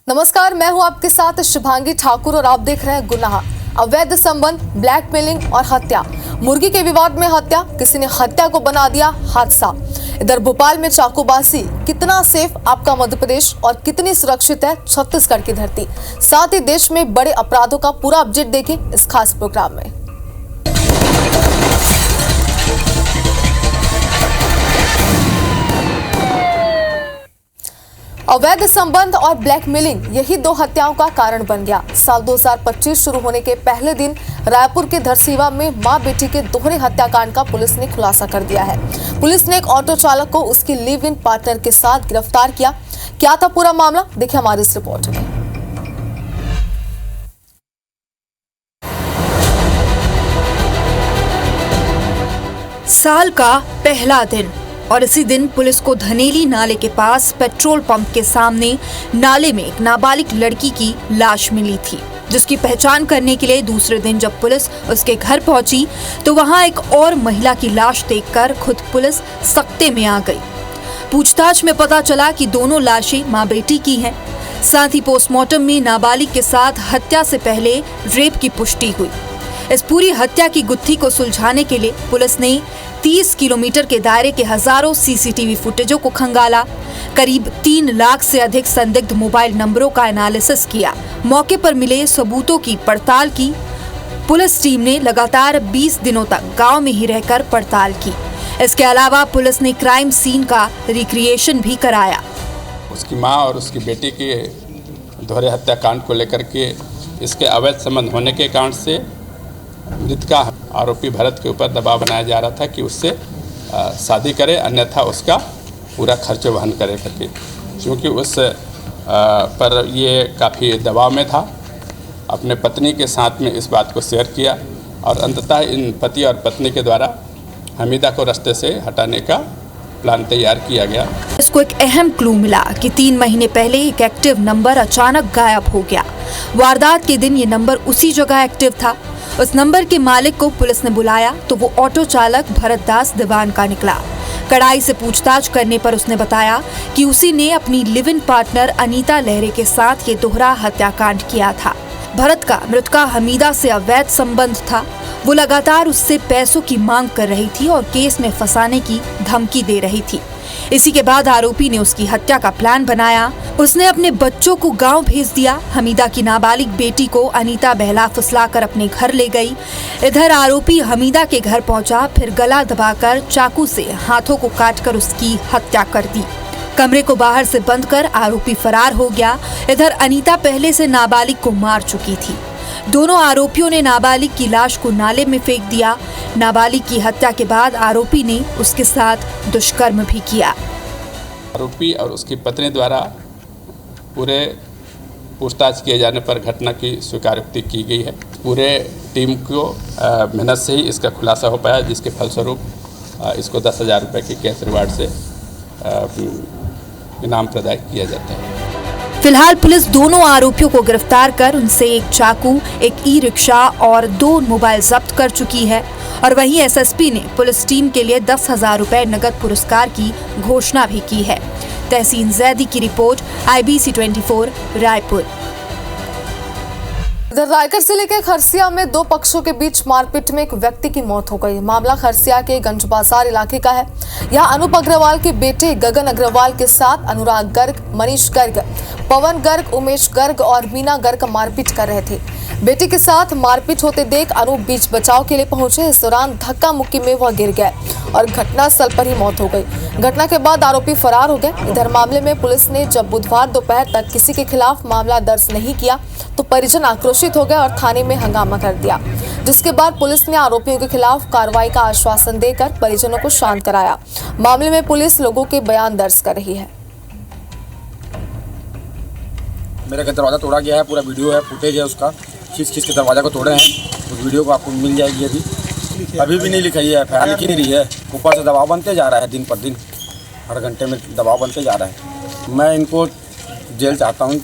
नमस्कार, मैं हूं आपके साथ शुभांगी ठाकुर और आप देख रहे हैं गुनाह। अवैध संबंध, ब्लैकमेलिंग और हत्या। मुर्गी के विवाद में हत्या, किसी ने हत्या को बना दिया हादसा। इधर भोपाल में चाकूबाजी। कितना सेफ आपका मध्य प्रदेश और कितनी सुरक्षित है छत्तीसगढ़ की धरती। साथ ही देश में बड़े अपराधों का पूरा अपडेट देखें इस खास प्रोग्राम में। अवैध संबंध और ब्लैकमेलिंग, यही दो हत्याओं का कारण बन गया। साल 2025 शुरू होने के पहले दिन रायपुर के धरसीवा में मां बेटी के दोहरे हत्याकांड का पुलिस ने खुलासा कर दिया है। पुलिस ने एक ऑटो चालक को उसकी लिव इन पार्टनर के साथ गिरफ्तार किया। क्या था पूरा मामला, देखिए हमारी इस रिपोर्ट में। साल का पहला दिन और इसी दिन पुलिस को धनेली नाले के पास पेट्रोल पंप के सामने नाले में एक नाबालिग लड़की की लाश मिली थी, जिसकी पहचान करने के लिए दूसरे दिन जब पुलिस उसके घर पहुंची तो वहां एक और महिला की लाश देखकर खुद पुलिस सख्ते में आ गई। पूछताछ में पता चला कि दोनों लाशें मां बेटी की हैं। साथ ही पोस्टमार्टम में नाबालिग के साथ हत्या से पहले रेप की पुष्टि हुई। इस पूरी हत्या की गुत्थी को सुलझाने के लिए पुलिस ने 30 किलोमीटर के दायरे के हजारों सीसीटीवी फुटेजों को खंगाला। करीब 3 लाख से अधिक संदिग्ध मोबाइल नंबरों का एनालिसिस किया। मौके पर मिले सबूतों की पड़ताल की। पुलिस टीम ने लगातार 20 दिनों तक गांव में ही रहकर पड़ताल की। इसके अलावा पुलिस ने क्राइम सीन का रिक्रिएशन भी कराया। उसकी मां और उसकी बेटी के दोहरे हत्याकांड को लेकर के इसके अवैध संबंध होने के कारण से मृतका आरोपी भरत के ऊपर दबाव बनाया जा रहा था कि उससे शादी करे, अन्यथा उसका पूरा खर्च वहन करे करके। क्योंकि उस पर ये काफ़ी दबाव में था, अपने पत्नी के साथ में इस बात को शेयर किया और अंततः इन पति और पत्नी के द्वारा हमीदा को रास्ते से हटाने का प्लान तैयार किया गया। इसको एक अहम क्लू मिला कि 3 महीने पहले एक एक्टिव नंबर अचानक गायब हो गया। वारदात के दिन ये नंबर उसी जगह एक्टिव था। उस नंबर के मालिक को पुलिस ने बुलाया तो वो ऑटो चालक भरत दास दीवान का निकला। कड़ाई से पूछताछ करने पर उसने बताया कि उसी ने अपनी लिव इन पार्टनर अनीता लहरे के साथ ये दोहरा हत्याकांड किया था। भरत का मृतका हमीदा से अवैध संबंध था। वो लगातार उससे पैसों की मांग कर रही थी और केस में फंसाने की धमकी दे रही थी। इसी के बाद आरोपी ने उसकी हत्या का प्लान बनाया। उसने अपने बच्चों को गांव भेज दिया। हमीदा की नाबालिग बेटी को अनीता बहला फुसलाकर अपने घर ले गई। इधर आरोपी हमीदा के घर पहुंचा, फिर गला दबाकर चाकू से हाथों को काटकर उसकी हत्या कर दी। कमरे को बाहर से बंद कर आरोपी फरार हो गया। इधर अनीता पहले से नाबालिग को मार चुकी थी। दोनों आरोपियों ने नाबालिग की लाश को नाले में फेंक दिया। नाबालिग की हत्या के बाद आरोपी ने उसके साथ दुष्कर्म भी किया। आरोपी और उसकी पत्नी द्वारा पूरे पूछताछ किए जाने पर घटना की स्वीकारोक्ति की गई है। पूरे टीम को मेहनत से ही इसका खुलासा हो पाया, जिसके फलस्वरूप इसको 10,000 रुपये की कैश रिवार्ड से इनाम प्रदान किया जाता है। फिलहाल पुलिस दोनों आरोपियों को गिरफ्तार कर उनसे एक चाकू, एक ई-रिक्शा और 2 मोबाइल जब्त कर चुकी है। और वहीं एसएसपी ने पुलिस टीम के लिए 10,000 रुपए नगद पुरस्कार की घोषणा भी की है। तहसीन जैदी की रिपोर्ट, IBC 24 रायपुर। इधर रायगढ़ जिले के खरसिया में 2 पक्षों के बीच मारपीट में एक व्यक्ति की मौत हो गई। मामला खरसिया के गंज बाजार इलाके का है। यहाँ अनूप अग्रवाल के बेटे गगन अग्रवाल के साथ अनुराग गर्ग, मनीष गर्ग, पवन गर्ग, उमेश गर्ग और मीना गर्ग मारपीट कर रहे थे। बेटी के साथ मारपीट होते देख अनूप बीच बचाव के लिए पहुंचे। इस दौरान धक्का मुक्की में वह गिर गए और घटनास्थल पर ही मौत हो गई। घटना के बाद आरोपी फरार हो गए। इधर मामले में पुलिस ने जब बुधवार दोपहर तक किसी के खिलाफ मामला दर्ज नहीं किया तो परिजन आक्रोशित हो गए और थाने में हंगामा कर दिया, जिसके बाद पुलिस ने आरोपियों के खिलाफ कार्रवाई का आश्वासन देकर परिजनों को शांत कराया। मामले में पुलिस लोगों के बयान दर्ज कर रही है। मेरा दरवाज़ा तोड़ा गया है, पूरा वीडियो है, फुटेज है उसका। खींच के दरवाजा को तोड़े हैं। उस वीडियो को आपको मिल जाएगी। अभी भी नहीं लिखाई है, FIR लिखी नहीं रही है। ऊपर से दबाव बनते जा रहा है, दिन पर दिन हर घंटे में दबाव बनते जा रहा है। मैं इनको जेल चाहता हूँ,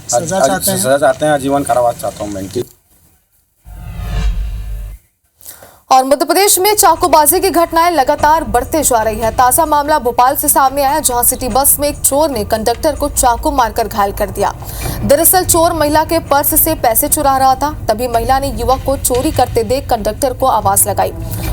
सजा चाहते हैं, आजीवन कारावास चाहता हूँ मैं इनकी। और मध्य प्रदेश में चाकूबाजी की घटनाएं लगातार बढ़ते जा रही है। ताजा मामला भोपाल से सामने आया, जहां सिटी बस में एक चोर ने कंडक्टर को चाकू मारकर घायल कर दिया। दरअसल चोर महिला के पर्स से पैसे चुरा रहा था। तभी महिला ने युवक को चोरी करते देख कंडक्टर को आवाज लगाई।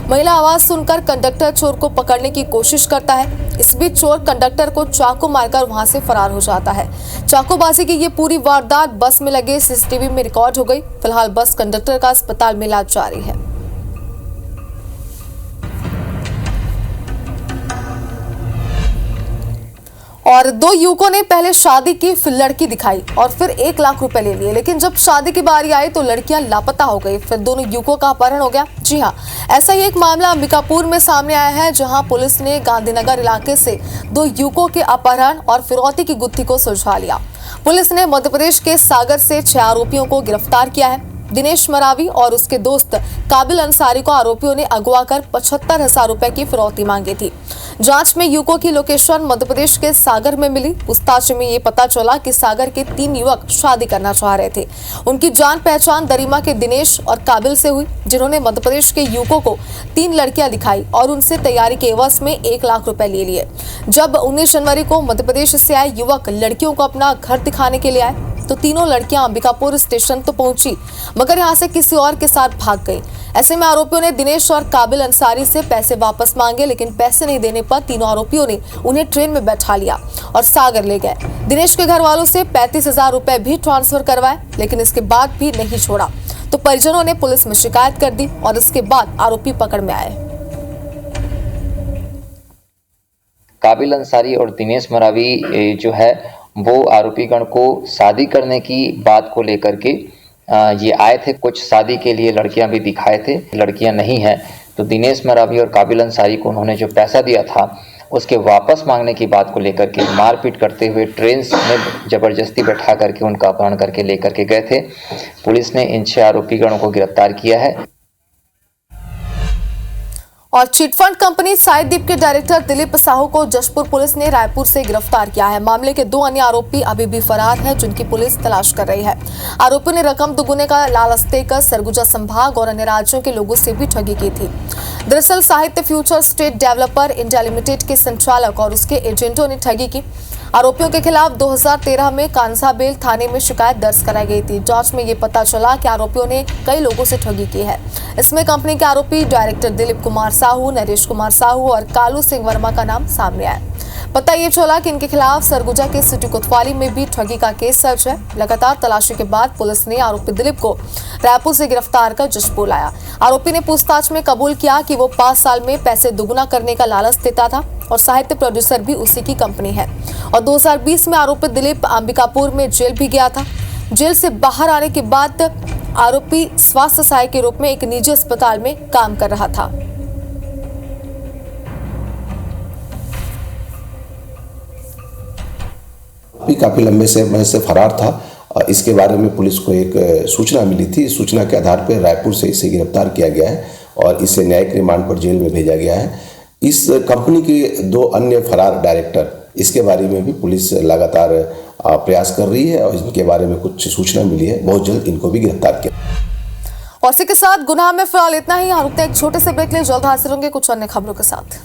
महिला आवाज सुनकर कंडक्टर चोर को पकड़ने की कोशिश करता है। इस बीच चोर कंडक्टर को चाकू मारकर वहां से फरार हो जाता है। चाकूबाजी की ये पूरी वारदात बस में लगे सीसीटीवी में रिकॉर्ड हो गई। फिलहाल बस कंडक्टर का अस्पताल में इलाज जारी है। और दो युवकों ने पहले शादी की, फिर लड़की दिखाई और फिर 1 लाख रुपए ले लिए, लेकिन जब शादी की बारी आई तो लड़कियां लापता हो गई। फिर दोनों युवकों का अपहरण हो गया। जी हां, ऐसा ही एक मामला अंबिकापुर में सामने आया है, जहां पुलिस ने गांधीनगर इलाके से 2 युवकों के अपहरण और फिरौती की गुत्थी को सुलझा लिया। पुलिस ने मध्य प्रदेश के सागर से 6 आरोपियों को गिरफ्तार किया है। दिनेश मरावी और उसके दोस्त काबिल अंसारी को आरोपियों ने अगवा कर 75,000 रुपए की फिरौती मांगी थी। जांच में युवकों की लोकेशन मध्य प्रदेश के सागर में मिली। पूछताछ में ये पता चला कि सागर के 3 युवक शादी करना चाह रहे थे। उनकी जान पहचान दरिमा के दिनेश और काबिल से हुई, जिन्होंने मध्य प्रदेश के युवकों को 3 लड़कियां दिखाई और उनसे तैयारी के एवज में 1 लाख रुपए ले लिए। जब 19 जनवरी को मध्य प्रदेश से आए युवक लड़कियों को अपना घर दिखाने के लिए आए तो तीनों लड़कियां अंबिकापुर स्टेशन तो पहुंची, मगर यहां से किसी और के साथ भाग गई। ऐसे में आरोपियों ने दिनेश और काबिल अंसारी से पैसे वापस मांगे, लेकिन पैसे नहीं देने पर तीनों आरोपियों ने उन्हें ट्रेन में बैठा लिया और सागर ले गए। दिनेश के घर वालों से 35,000 रुपए भी ट्रांसफर करवाए, लेकिन इसके बाद भी नहीं छोड़ा तो परिजनों ने पुलिस में शिकायत कर दी और इसके बाद आरोपी पकड़ में आए। काबिल अंसारी और दिनेश मरावी जो है वो आरोपीगण को शादी करने की बात को लेकर के ये आए थे। कुछ शादी के लिए लड़कियां भी दिखाए थे, लड़कियां नहीं हैं तो दिनेश मरावी और काबिल अंसारी को उन्होंने जो पैसा दिया था उसके वापस मांगने की बात को लेकर के मारपीट करते हुए ट्रेन में जबरदस्ती बैठा करके उनका अपहरण करके लेकर के गए थे। पुलिस ने इन 6 आरोपीगणों को गिरफ्तार किया है। और चिटफंड कंपनी साइदीप के डायरेक्टर दिलीप साहू को जशपुर पुलिस ने रायपुर से गिरफ्तार किया है। मामले के 2 अन्य आरोपी अभी भी फरार हैं, जिनकी पुलिस तलाश कर रही है। आरोपियों ने रकम दुगुने का लालच देकर सरगुजा संभाग और अन्य राज्यों के लोगों से भी ठगी की थी। दरअसल साहित्य future state developer India limited के संचालक और उसके एजेंटों ने ठगी की। आरोपियों के खिलाफ 2013 में कांसाबेल थाने में शिकायत दर्ज कराई गई थी। जांच में ये पता चला कि आरोपियों ने कई लोगों से ठगी की है। इसमें कंपनी के आरोपी डायरेक्टर दिलीप कुमार साहू, नरेश कुमार साहू और कालू सिंह वर्मा का नाम सामने आया। पता ये चला कि इनके खिलाफ सरगुजा के सिटी कोतवाली में भी ठगी का केस दर्ज है। लगातार तलाशी के बाद पुलिस ने आरोपी दिलीप को रायपुर से गिरफ्तार कर जशपुर लाया। आरोपी ने पूछताछ में कबूल किया कि वो 5 साल में पैसे दुगुना करने का लालच देता था और साहित्य प्रोड्यूसर भी उसी की कंपनी है। और 2020 में आरोपी दिलीप अंबिकापुर में जेल भी गया था। जेल से बाहर आने के बाद आरोपी स्वास्थ्य सहायक के रूप में एक निजी अस्पताल में काम कर रहा था। काफी लंबे समय से फरार था। इसके बारे में पुलिस को एक सूचना मिली थी। इस सूचना के आधार पर रायपुर से इसे गिरफ्तार किया गया है और इसे न्यायिक रिमांड पर जेल में भेजा गया है। इस कंपनी के 2 अन्य फरार डायरेक्टर, इसके बारे में भी पुलिस लगातार प्रयास कर रही है और इनके बारे में कुछ सूचना मिली है। बहुत जल्द इनको भी गिरफ्तार किया। और इसी के साथ गुनाह में फिलहाल इतना ही। रुकते हैं एक छोटे से ब्रेक ले, जल्द हाजिर होंगे कुछ अन्य खबरों के साथ।